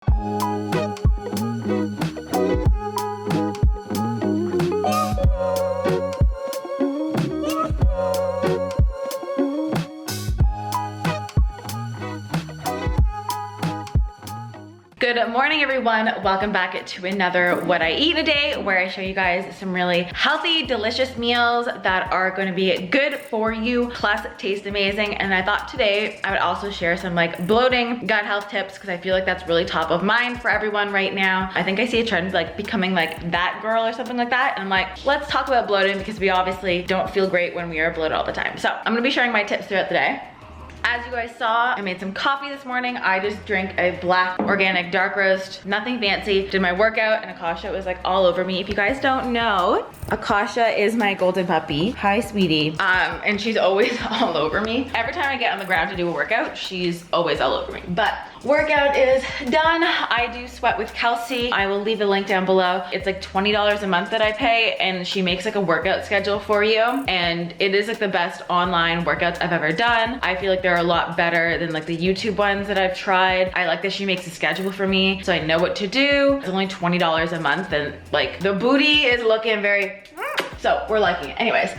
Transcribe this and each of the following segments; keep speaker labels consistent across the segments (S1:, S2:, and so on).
S1: Good morning, everyone. Welcome back to another What I Eat in a Day, where I show you guys some really healthy, delicious meals that are going to be good for you, plus taste amazing. And I thought today I would also share some like bloating, gut health tips, because I feel like that's really top of mind for everyone right now. I think I see a trend like becoming like that girl or something like that. And I'm like, let's talk about bloating, because we obviously don't feel great when we are bloated all the time. So I'm gonna be sharing my tips throughout the day. As you guys saw, I made some coffee this morning. I just drank a black organic dark roast, nothing fancy. Did my workout and Akasha was like all over me. If you guys don't know, Akasha is my golden puppy. Hi, sweetie. And she's always all over me. Every time I get on the ground to do a workout, she's always all over me. But workout is done. I do Sweat with Kelsey. I will leave the link down below. It's like $20 a month that I pay, and she makes like a workout schedule for you. And it is like the best online workouts I've ever done. I feel like they're a lot better than like the YouTube ones that I've tried. I like that she makes a schedule for me, so I know what to do. It's only $20 a month, and like the booty is looking very, so we're liking it. Anyways,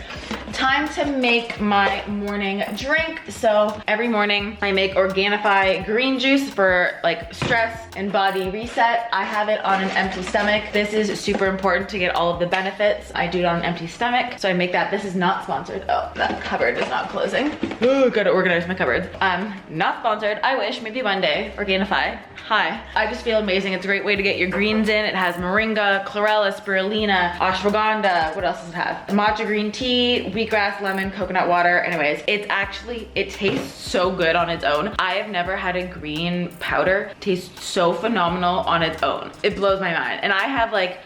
S1: time to make my morning drink. So every morning I make Organifi green juice for like stress and body reset. I have it on an empty stomach. This is super important to get all of the benefits. I do it on an empty stomach, so I make that. This is not sponsored. Oh, that cupboard is not closing. Oh, gotta organize my cupboard. Not sponsored. I wish, maybe one day. Organifi. Hi. I just feel amazing. It's a great way to get your greens in. It has moringa, chlorella, spirulina, ashwagandha. What else does it have? Matcha green tea, wheatgrass, lemon, coconut water. Anyways, it tastes so good on its own. I have never had a green powder taste so phenomenal on its own. It blows my mind. And I have like,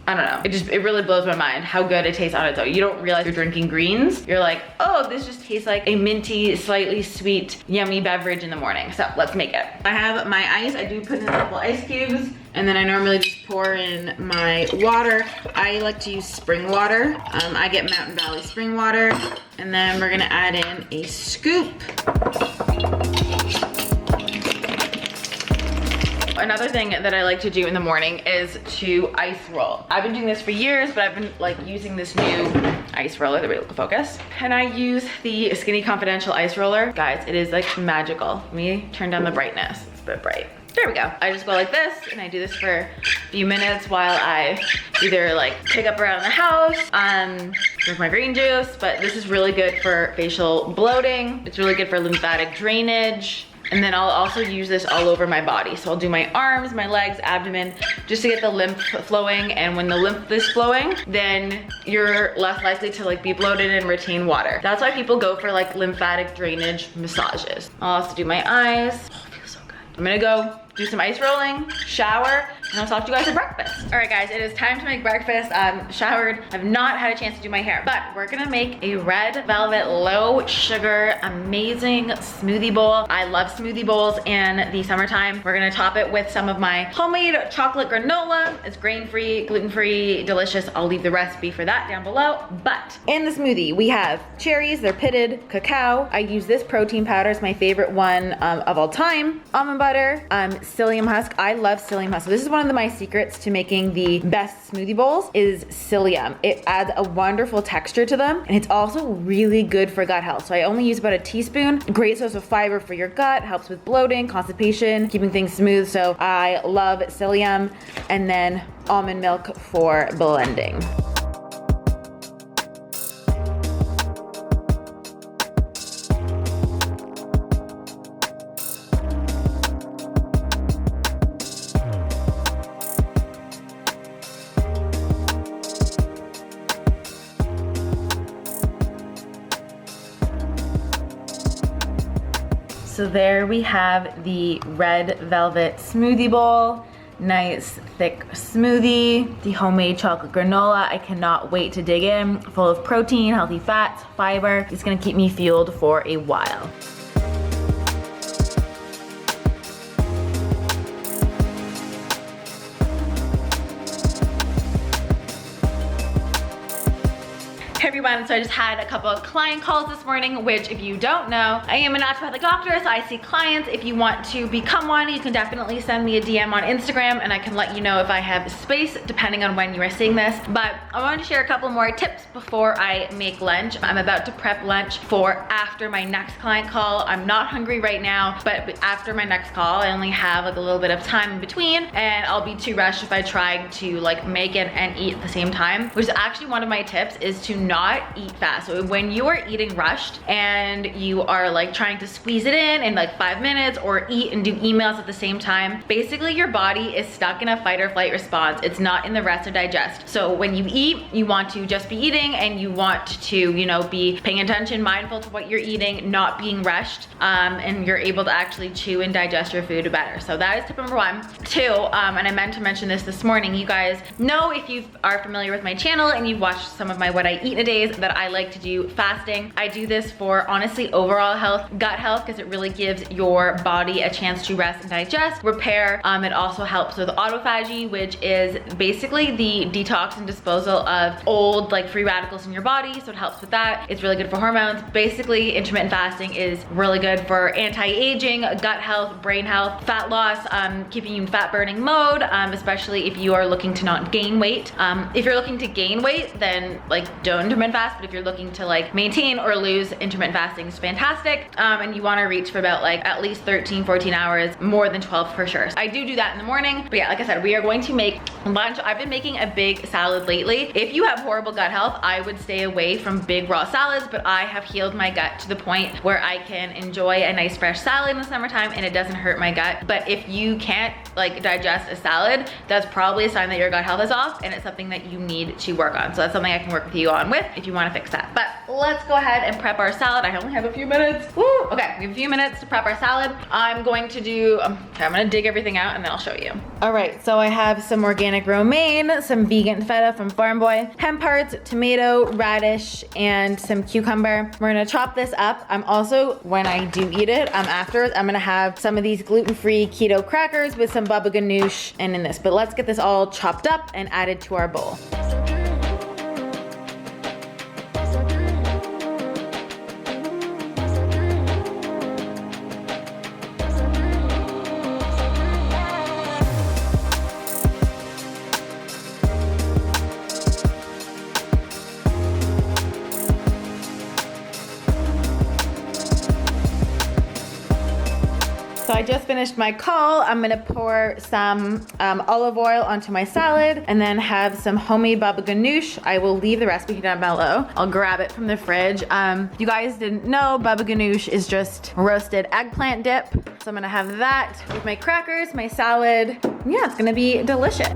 S1: I don't know, it really blows my mind how good it tastes on its own. You don't realize you're drinking greens. You're like, oh, this just tastes like a minty, slightly sweet, yummy beverage in the morning. So let's make it. I have my ice. I do put in a couple ice cubes, and then I normally just pour in my water. I like to use spring water. I get Mountain Valley spring water, and then we're gonna add in a scoop. Another thing that I like to do in the morning is to ice roll. I've been doing this for years, but I've been like using this new ice roller. There we go, focus. And I use the Skinny Confidential ice roller. Guys, it is like magical. Let me turn down the brightness. It's a bit bright. There we go. I just go like this, and I do this for a few minutes while I either like pick up around the house, drink my green juice, but this is really good for facial bloating. It's really good for lymphatic drainage. And then I'll also use this all over my body. So I'll do my arms, my legs, abdomen, just to get the lymph flowing. And when the lymph is flowing, then you're less likely to like be bloated and retain water. That's why people go for like lymphatic drainage massages. I'll also do my eyes. Oh, it feels so good. I'm gonna go do some ice rolling, shower, and I'll talk to you guys at breakfast. All right, guys, it is time to make breakfast. I'm showered, have not had a chance to do my hair, but we're gonna make a red velvet, low sugar, amazing smoothie bowl. I love smoothie bowls in the summertime. We're gonna top it with some of my homemade chocolate granola. It's grain-free, gluten-free, delicious. I'll leave the recipe for that down below. But in the smoothie, we have cherries, they're pitted, cacao. I use this protein powder, it's my favorite one of all time. Almond butter, psyllium husk. I love psyllium husk. So this is one of my secrets to making the best smoothie bowls is psyllium. It adds a wonderful texture to them, and it's also really good for gut health. So I only use about a teaspoon. Great source of fiber for your gut, helps with bloating, constipation, keeping things smooth. So I love psyllium, and then almond milk for blending. So there we have the red velvet smoothie bowl. Nice thick smoothie, the homemade chocolate granola. I cannot wait to dig in. Full of protein, healthy fats, fiber. It's gonna keep me fueled for a while. Hey everyone, so I just had a couple of client calls this morning, which if you don't know, I am a naturopathic doctor, so I see clients. If you want to become one, you can definitely send me a DM on Instagram and I can let you know if I have space depending on when you are seeing this. But I wanted to share a couple more tips before I make lunch. I'm about to prep lunch for after my next client call. I'm not hungry right now, but after my next call, I only have like a little bit of time in between and I'll be too rushed if I try to like make it and eat at the same time, which is actually one of my tips, is to not eat fast. So when you are eating rushed and you are like trying to squeeze it in like 5 minutes or eat and do emails at the same time, basically your body is stuck in a fight or flight response. It's not in the rest or digest. So when you eat, you want to just be eating and you want to, you know, be paying attention, mindful to what you're eating, not being rushed, and you're able to actually chew and digest your food better. So that is tip number 1. 2, and I meant to mention this morning, you guys know, if you are familiar with my channel and you've watched some of my what I eat in a days, that I like to do fasting. I do this for honestly overall health, gut health, because it really gives your body a chance to rest and digest, repair. It also helps with autophagy, which is basically the detox and disposal of old like free radicals in your body. So it helps with that. It's really good for hormones. Basically, intermittent fasting is really good for anti-aging, gut health, brain health, fat loss, keeping you in fat burning mode, especially if you are looking to not gain weight. If you're looking to gain weight, then like don't intermittent fast, but if you're looking to like maintain or lose, intermittent fasting is fantastic. And you want to reach for about like at least 13, 14 hours, more than 12 for sure. So I do that in the morning, but yeah, like I said, we are going to make lunch. I've been making a big salad lately. If you have horrible gut health, I would stay away from big raw salads, but I have healed my gut to the point where I can enjoy a nice fresh salad in the summertime and it doesn't hurt my gut. But if you can't like digest a salad, that's probably a sign that your gut health is off and it's something that you need to work on. So that's something I can work with you on with if you want to fix that. But let's go ahead and prep our salad. I only have a few minutes. Woo! Okay, we have a few minutes to prep our salad. I'm going to do, okay, I'm gonna dig everything out and then I'll show you. All right, so I have some organic romaine, some vegan feta from Farm Boy, hemp hearts, tomato, radish, and some cucumber. We're gonna chop this up. I'm also, when I do eat it, afterwards, I'm gonna have some of these gluten-free keto crackers with some baba ganoush and in this. But let's get this all chopped up and added to our bowl. So I just finished my call. I'm gonna pour some olive oil onto my salad and then have some homemade baba ganoush. I will leave the recipe down below. I'll grab it from the fridge. You guys didn't know, baba ganoush is just roasted eggplant dip. So I'm gonna have that with my crackers, my salad. Yeah, it's gonna be delicious.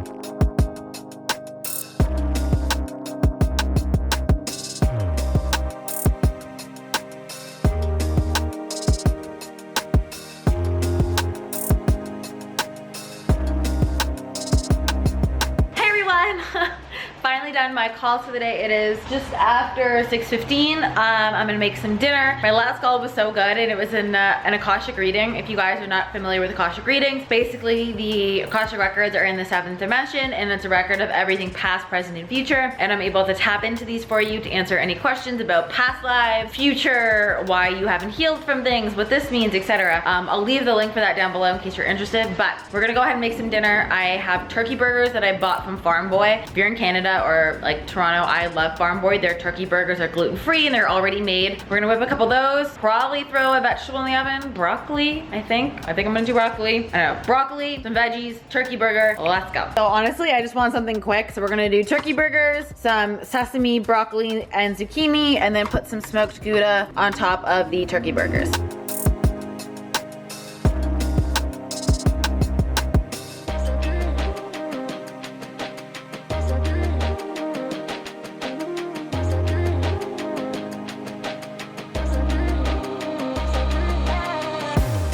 S1: Finally done my calls for the day. It is just after 6:15. I'm gonna make some dinner. My last call was so good and it was an Akashic reading. If you guys are not familiar with Akashic readings, basically the Akashic records are in the 7th dimension and it's a record of everything past, present, and future. And I'm able to tap into these for you to answer any questions about past lives, future, why you haven't healed from things, what this means, etc. I'll leave the link for that down below in case you're interested, but we're gonna go ahead and make some dinner. I have turkey burgers that I bought from Farm Boy. If you're in Canada or like Toronto, I love Farm Boy. Their turkey burgers are gluten-free and they're already made. We're gonna whip a couple of those, probably throw a vegetable in the oven, broccoli, I think I'm gonna do broccoli. I don't know, broccoli, some veggies, turkey burger, let's go. So honestly, I just want something quick. So we're gonna do turkey burgers, some sesame, broccoli, and zucchini, and then put some smoked Gouda on top of the turkey burgers.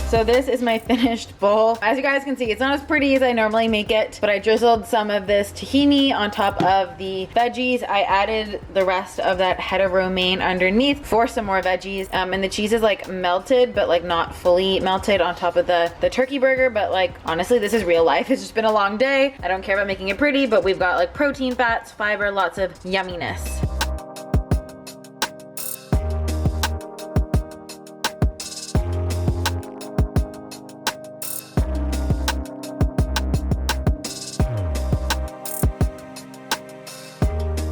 S1: So this is my finished bowl. As you guys can see, it's not as pretty as I normally make it, but I drizzled some of this tahini on top of the veggies. I added the rest of that head of romaine underneath for some more veggies. And the cheese is like melted, but like not fully melted on top of the turkey burger. But like, honestly, this is real life. It's just been a long day. I don't care about making it pretty, but we've got like protein, fats, fiber, lots of yumminess.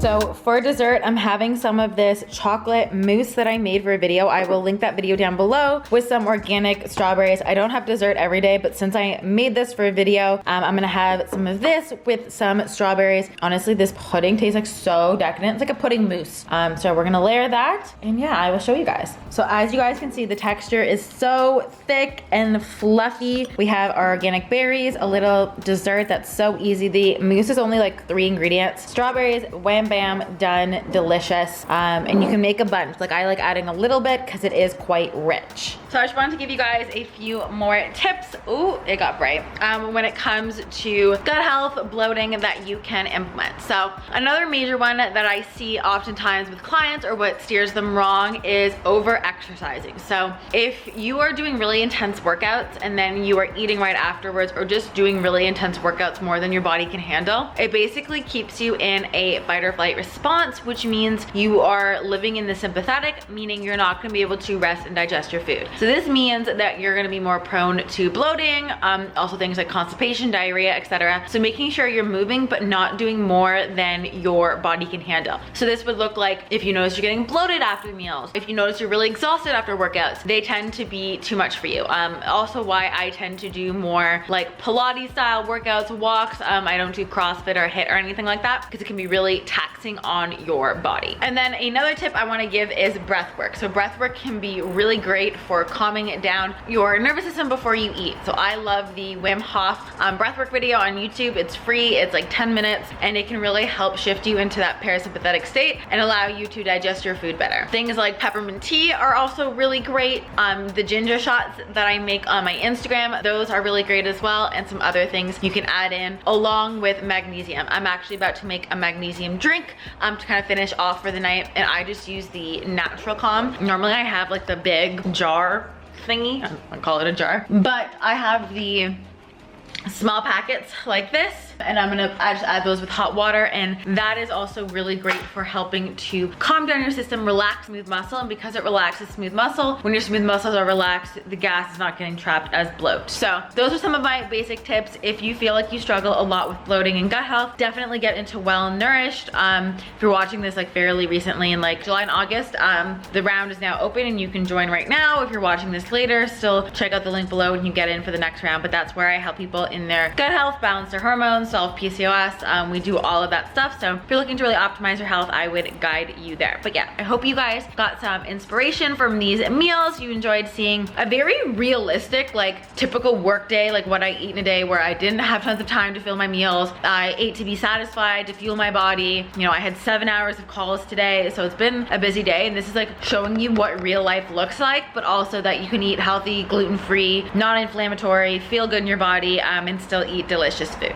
S1: So for dessert, I'm having some of this chocolate mousse that I made for a video. I will link that video down below with some organic strawberries. I don't have dessert every day, but since I made this for a video, I'm gonna have some of this with some strawberries. Honestly, this pudding tastes like so decadent. It's like a pudding mousse. So we're gonna layer that, and yeah, I will show you guys. So as you guys can see, the texture is so thick and fluffy. We have our organic berries, a little dessert that's so easy. The mousse is only like 3 ingredients. Strawberries, wham bam, done, delicious. And you can make a bunch. Like I like adding a little bit because it is quite rich. So I just wanted to give you guys a few more tips. Ooh, it got bright. When it comes to gut health, bloating that you can implement. So another major one that I see oftentimes with clients, or what steers them wrong, is over exercising. So if you are doing really intense workouts and then you are eating right afterwards, or just doing really intense workouts more than your body can handle, it basically keeps you in a fight or flight response, which means you are living in the sympathetic, meaning you're not gonna be able to rest and digest your food. So this means that you're gonna be more prone to bloating, also things like constipation, diarrhea, etc. So making sure you're moving but not doing more than your body can handle. So this would look like if you notice you're getting bloated after meals, if you notice you're really exhausted after workouts, they tend to be too much for you. Also why I tend to do more like Pilates style workouts, walks. I don't do CrossFit or HIIT or anything like that because it can be really taxing on your body. And then another tip I want to give is breath work. So breath work can be really great for calming down your nervous system before you eat. So I love the Wim Hof breathwork video on YouTube. It's free, it's like 10 minutes, and it can really help shift you into that parasympathetic state and allow you to digest your food better. Things like peppermint tea are also really great. The ginger shots that I make on my Instagram, those are really great as well, and some other things you can add in along with magnesium. I'm actually about to make a magnesium drink to kind of finish off for the night, and I just use the Natural Calm. Normally I have like the big jar thingy, I call it a jar, but I have the small packets like this, and I'm gonna just add those with hot water, and that is also really great for helping to calm down your system, relax smooth muscle, and because it relaxes smooth muscle, when your smooth muscles are relaxed, the gas is not getting trapped as bloat. So those are some of my basic tips. If you feel like you struggle a lot with bloating and gut health, definitely get into Well Nourished. If you're watching this like fairly recently in like July and August, the round is now open and you can join right now. If you're watching this later, still check out the link below and you get in for the next round, but that's where I help people in their gut health, balance their hormones, solve PCOS. We do all of that stuff. So if you're looking to really optimize your health, I would guide you there. But yeah, I hope you guys got some inspiration from these meals. You enjoyed seeing a very realistic, like typical work day, like what I eat in a day, where I didn't have tons of time to fill my meals. I ate to be satisfied, to fuel my body. You know, I had 7 hours of calls today, so it's been a busy day, and this is like showing you what real life looks like, but also that you can eat healthy, gluten-free, non-inflammatory, feel good in your body, and still eat delicious food.